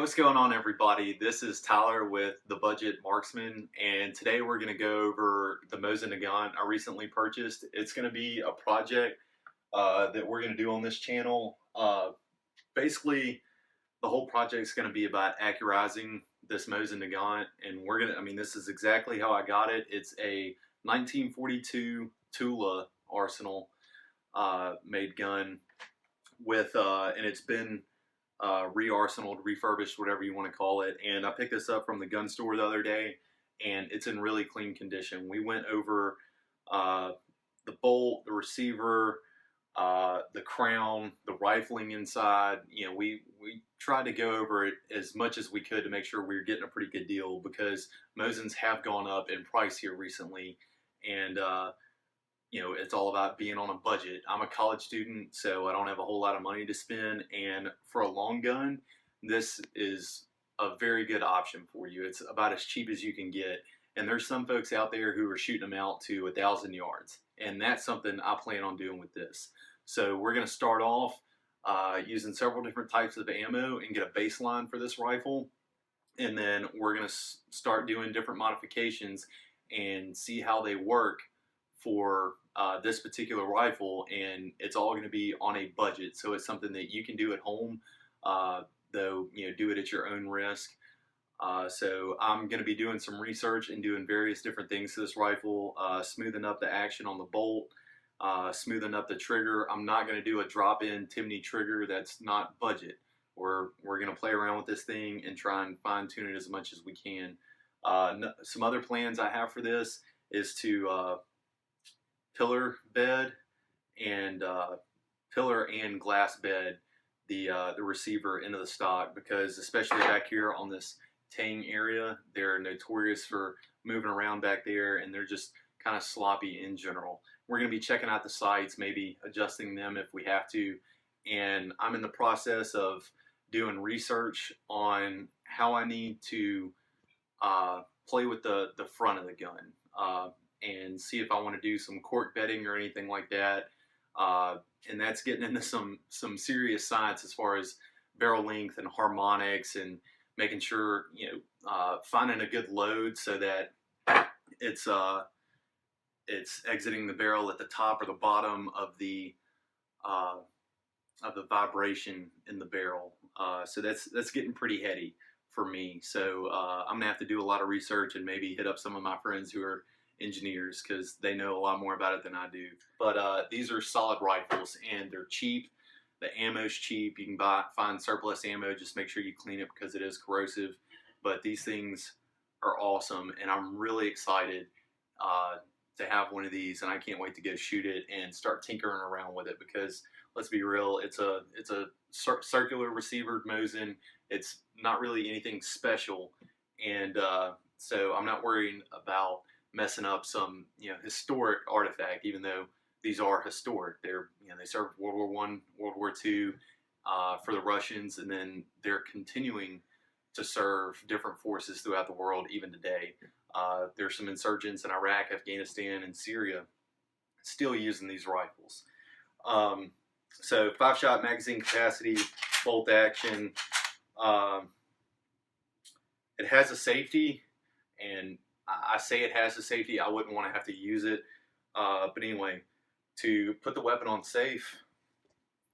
what's going on, everybody? This is Tyler with The Budget Marksman, and today we're going to go over the Mosin Nagant I recently purchased. It's going to be a project that we're going to do on this channel. Basically, the whole project is going to be about accurizing this Mosin Nagant, and this is exactly how I got it. It's a 1942 Tula Arsenal made gun and it's been re-arsenaled, refurbished, whatever you want to call it. And I picked this up from the gun store the other day, and it's in really clean condition. We went over the bolt, the receiver, the crown, the rifling inside. You know, we tried to go over it as much as we could to make sure we were getting a pretty good deal, because Mosins have gone up in price here recently, and you know, it's all about being on a budget. I'm a college student, so I don't have a whole lot of money to spend, and for a long gun, this is a very good option for you. It's about as cheap as you can get, and there's some folks out there who are shooting them out to 1,000 yards, and that's something I plan on doing with this. So we're going to start off using several different types of ammo and get a baseline for this rifle, and then we're going to start doing different modifications and see how they work for this particular rifle. And it's all going to be on a budget, so it's something that you can do at home, though, you know, do it at your own risk. So I'm going to be doing some research and doing various different things to this rifle, smoothing up the action on the bolt, smoothing up the trigger. I'm not going to do a drop-in Timney trigger. That's not budget. We're going to play around with this thing and try and fine-tune it as much as we can. Some other plans I have for this is to pillar bed and pillar and glass bed the receiver into the stock, because especially back here on this tang area, they're notorious for moving around back there, and they're just kind of sloppy in general. We're going to be checking out the sights, maybe adjusting them if we have to, and I'm in the process of doing research on how I need to play with the front of the gun, and see if I want to do some cork bedding or anything like that. And that's getting into some serious science as far as barrel length and harmonics, and making sure, you know, finding a good load so that it's exiting the barrel at the top or the bottom of the vibration in the barrel. So that's getting pretty heady for me. So I'm gonna have to do a lot of research and maybe hit up some of my friends who are engineers, because they know a lot more about it than I do. But these are solid rifles, and they're cheap. The ammo's cheap. You can find surplus ammo. Just make sure you clean it, because it is corrosive. But these things are awesome, and I'm really excited to have one of these, and I can't wait to go shoot it and start tinkering around with it, because let's be real, it's a circular receiver Mosin. It's not really anything special, and so I'm not worrying about messing up some, you know, historic artifact, even though these are historic. They're, you know, they served World War I, World War II for the Russians, and then they're continuing to serve different forces throughout the world even today. There's some insurgents in Iraq, Afghanistan, and Syria still using these rifles. So 5-shot magazine capacity, bolt action. It has a safety, and I say it has a safety. I wouldn't want to have to use it. But anyway, to put the weapon on safe,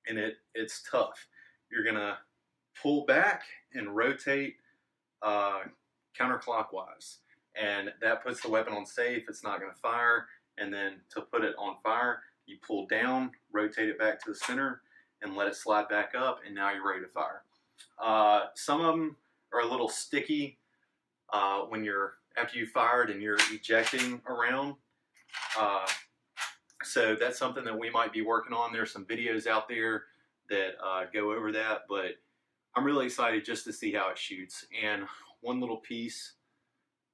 and it's tough. You're going to pull back and rotate counterclockwise. And that puts the weapon on safe. It's not going to fire. And then to put it on fire, you pull down, rotate it back to the center, and let it slide back up, and now you're ready to fire. Some of them are a little sticky after you fired and you're ejecting around. So that's something that we might be working on. There's some videos out there that go over that, but I'm really excited just to see how it shoots. And one little piece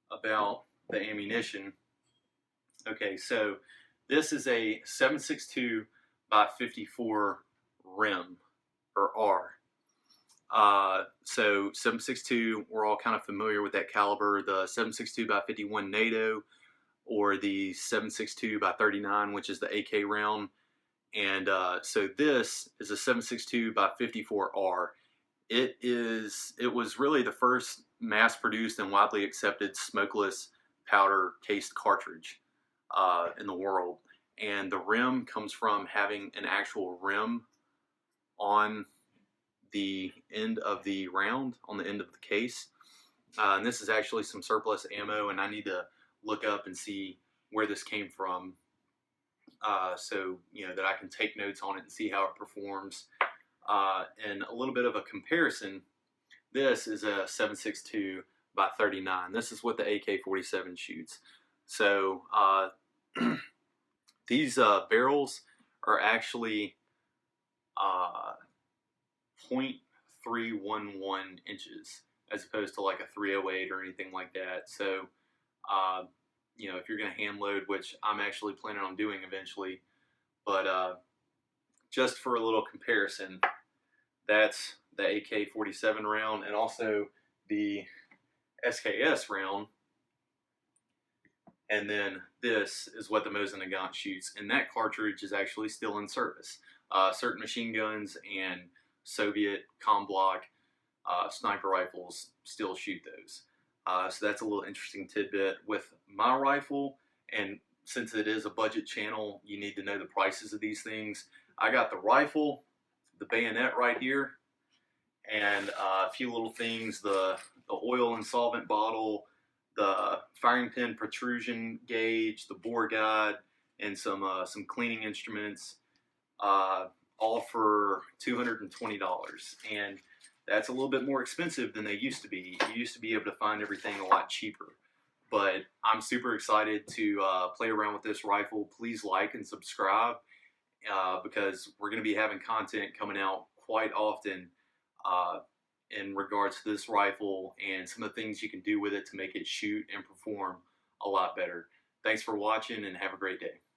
about the ammunition. Okay, so this is a 7.62 by 54 rim, or R. So 7.62, we're all kind of familiar with that caliber. The 7.62 by 51 NATO, or the 7.62 by 39, which is the AK round. And so this is a 7.62 by 54 R. It was really the first mass-produced and widely accepted smokeless powder cased cartridge in the world. And the rim comes from having an actual rim on the end of the round, on the end of the case. And this is actually some surplus ammo, and I need to look up and see where this came from, so that I can take notes on it and see how it performs. And a little bit of a comparison. This is a 7.62 by 39. This is what the AK-47 shoots. So these barrels are actually 0.311 inches, as opposed to like a 308 or anything like that. So if you're going to hand load, which I'm actually planning on doing eventually, but just for a little comparison, that's the AK-47 round, and also the SKS round. And then this is what the Mosin Nagant shoots, and that cartridge is actually still in service. Certain machine guns and Soviet Block sniper rifles still shoot those. So that's a little interesting tidbit with my rifle. And since it is a budget channel, you need to know the prices of these things. I got the rifle, the bayonet right here, and a few little things, the oil and solvent bottle, the firing pin protrusion gauge, the bore guide, and some cleaning instruments, all for $220. And that's a little bit more expensive than they used to be. You used to be able to find everything a lot cheaper. But I'm super excited to play around with this rifle. Please like and subscribe, because we're going to be having content coming out quite often in regards to this rifle and some of the things you can do with it to make it shoot and perform a lot better. Thanks for watching, and have a great day.